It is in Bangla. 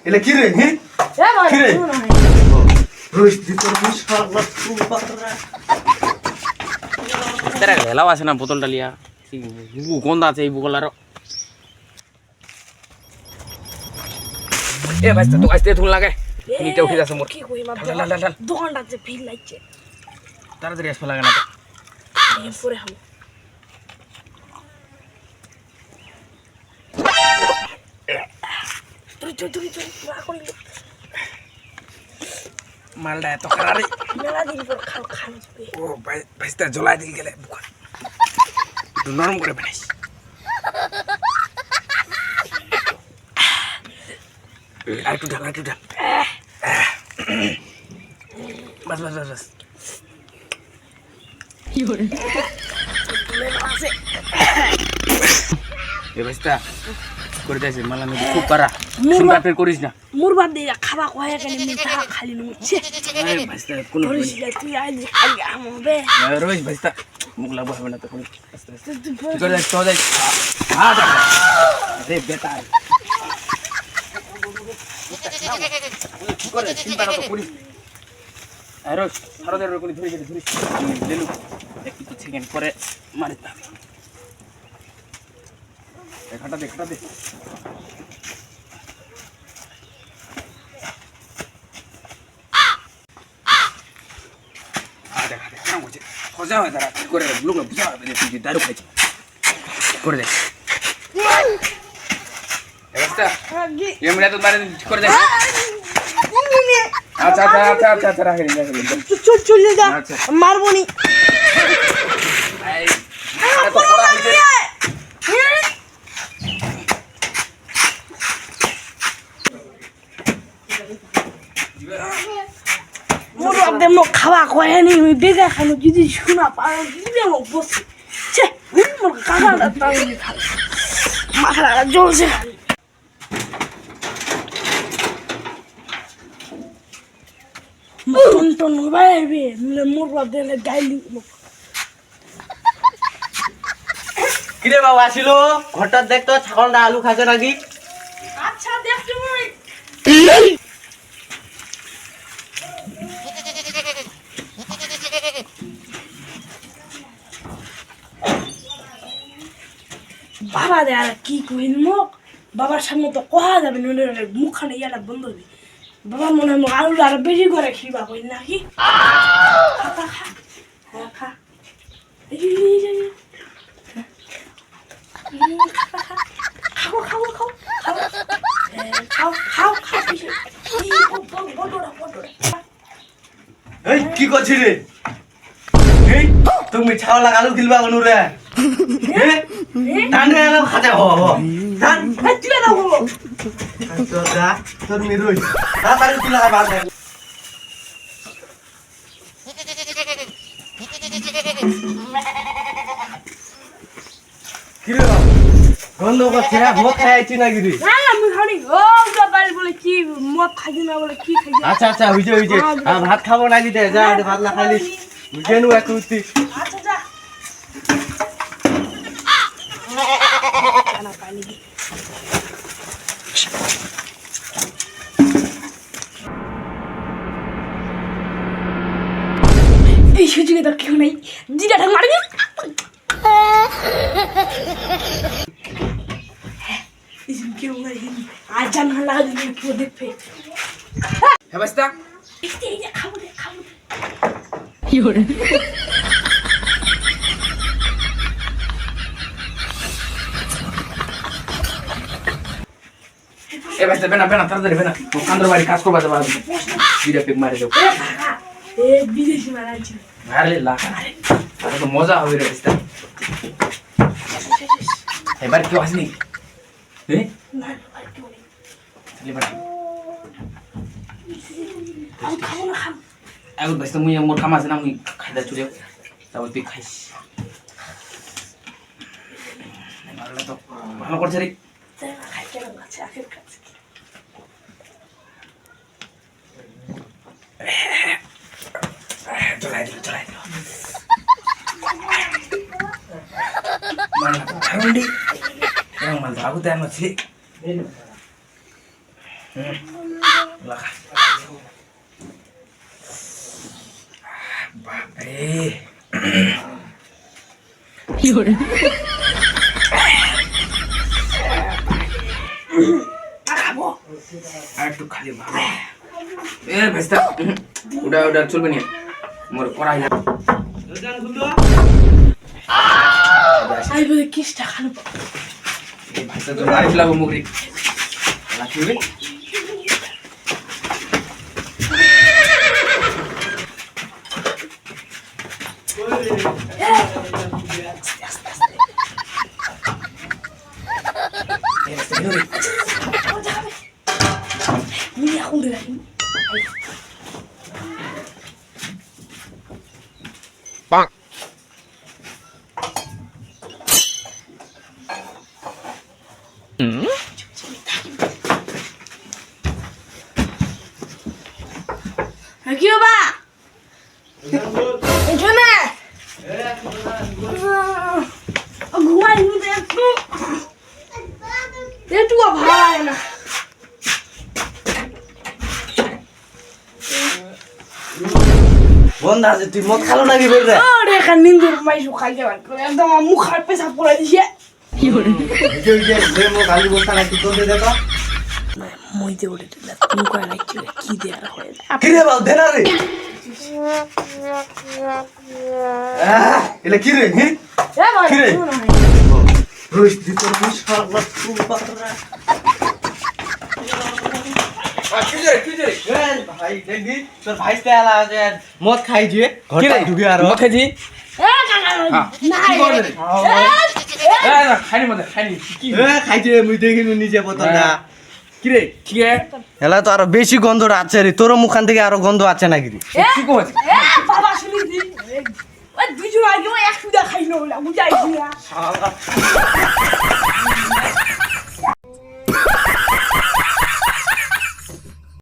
এলা কি রে হি কি রে রোজ দিতর মাশাআল্লাহ সুবহানাল্লাহ তেরা হেলাও আছে না বোতলটা লিয়া বুকু গন্ধ আছে এই বুকলার এ ভাই তো আইতে তুল লাগে নিতে উঠে যাচ্ছে মোর কি কইমা দোকানটা যে ভিড় লাগছে তাড়াতাড়ি আসতে লাগে না তো পরে হাম তুই রাখুন মালটা এত খারাপ মেলা দিন পর খান ও ভাই ভাইস্তা জ্বলাই দিল গেলে বুকা নরম করে বানাইস আর একটু ঢাল বাস এ ভাইস্তা করে দিয়েছে মালা নদী খুব পারা শুনবা ফের করিস না মোর বাদ দিয়ে খাবা কয়ে কেন মিঠা খালি নুচ্ছে আরে ভাইস্তা কোন তুই আইলি খালি আমবে রোজ ভাইস্তা মুখ লাগবো হবে না তো কোন আস্তে আস্তে তুই করে দেখ তো দেখ হ্যাঁ আরে বেটা করে চিন্তা না তো করিস আর রোজ সারদের কোন ধরে লেলু একটু সেকেন্ড পরে মারি যাবে খাটা দে দেখা কেমন করছে খোঁজা হয় তারা কি করে লোকরা বুঝা হবে যে তুই দারু খাইছিস করে দে এবারটা এমনি তো মারে করে দে আচ্ছা রাখি চল যা মারবনি এই তো করা হইছে মোর বাদে মো খাওয়া কয়ে নি বেগা খানো যদি শুনা পাও যদি মো বসে ছে মোর কাঁদাটা তাই খা মাথা জ্বলছে টন বাইবে মোর বাদে গাইলি কিরে বাবা আসিল হঠাৎ দেখতো ছাগলটা আলু খাচ্ছে নাকি আচ্ছা দেখছি মই বাবা দে আর কি কইল মুখ বাবার সামনে তো কোয়া যাবে নইলে মুখখানে ইয়াটা বন্ধ হবে বাবা মনে হয় আলু আর বেশি করে খিবা কইল নাকি খা এই কি করছিস রে এই তুমি ছাগল আলু খিলবা কোন রে টান রে আলু খাতে হ টান তুই না বলো তো যা তোর মিরুই তাড়াতাড়ি তুই লাগা বাদ কি রে গন্ধ করছে মদ খাইছি নাকি রে আমি খানি ও বাবাই বলে কি মদ খাই না বলে কি খাই আচ্ছা হইছে ভাত খাবো না দিতে যা ভাত না খাইলি কেন একটু উঠতি আচ্ছা যা খানা পানি এই সুযোগে তো কেউ নেই জিরাটা মারবি কেউ নেই আর জানা লাগে কেউ দেখবে হ্যাঁ ভাইস্তা খাবো এ ভাইস্তা বেনা তাড়াতাড়ি বেনা তো কান্দর বাড়ি কাজ করবা যাবা বিড়া পেক মারে দাও এ বিদেশি মারাচ্ছি আরে লাগা আরে তো মজা হবে রে ভাইস্তা এবার কেউ আসনি হ্যাঁ না আর কেউ নেই তাহলে বেটা আমি খাবো না খাবো এখন ভাইস্তা মুই মোর কাম আছে না মুই খাইদা চলে তারপর তুই খাইস ভালো করছে রে খাইতে লাগছে আখের কাছে চলাই দিল মাল ঠান্ডি মাল ভাগুতে আনছি লাগা বাপরে খাবো আর একটু খালি ভালো এ ভাইস্তা ওটা চলবে না মোর করাই না আই বলে কিসটা খালো এই ভাইস্তা তো মারি ফেলাবো মুগরি লাঠিবে Ini aku udah Bang. Lagi apa? Gimana? Gua ini tuh. Dia tuh apa ya? বন্ধ আছে তুই মদ খালো নাকি বলরে আরে খান নিন্দুর মাইসু খাই যাবেন একদম মুখ আর পেশাব করে দিছে কি হল যে মো গালি বলতা নাকি তোর দে তো মই দে ওরে দিলা তুমি কই রাখছি কি দে আর হয় কি রে বাল দে না রে এলা কি রে হি এ ভাই কি রে? শুনো না রোজ দি তোর মিশ খারাপ তুই বাররা কি রে ভাই দেখবি তোর ভাইস্তে আলা যে মদ খাই দিয়ে ঘরটা ঢুকে আর মখাজি এ কাকা না কি করে রে না খাইনি মদে খাইনি কি খাইছে মুই দেখিনু নিজে পতন না কি রে কি রে এলা তো আরো বেশি গন্ধ আছে রে তোর মুখান থেকে আরো গন্ধ আছে নাকি রে কি কইছ এ বাবা শুনি দি ওই দুজন আগে একটু দেখাইলো না বুঝাইছি না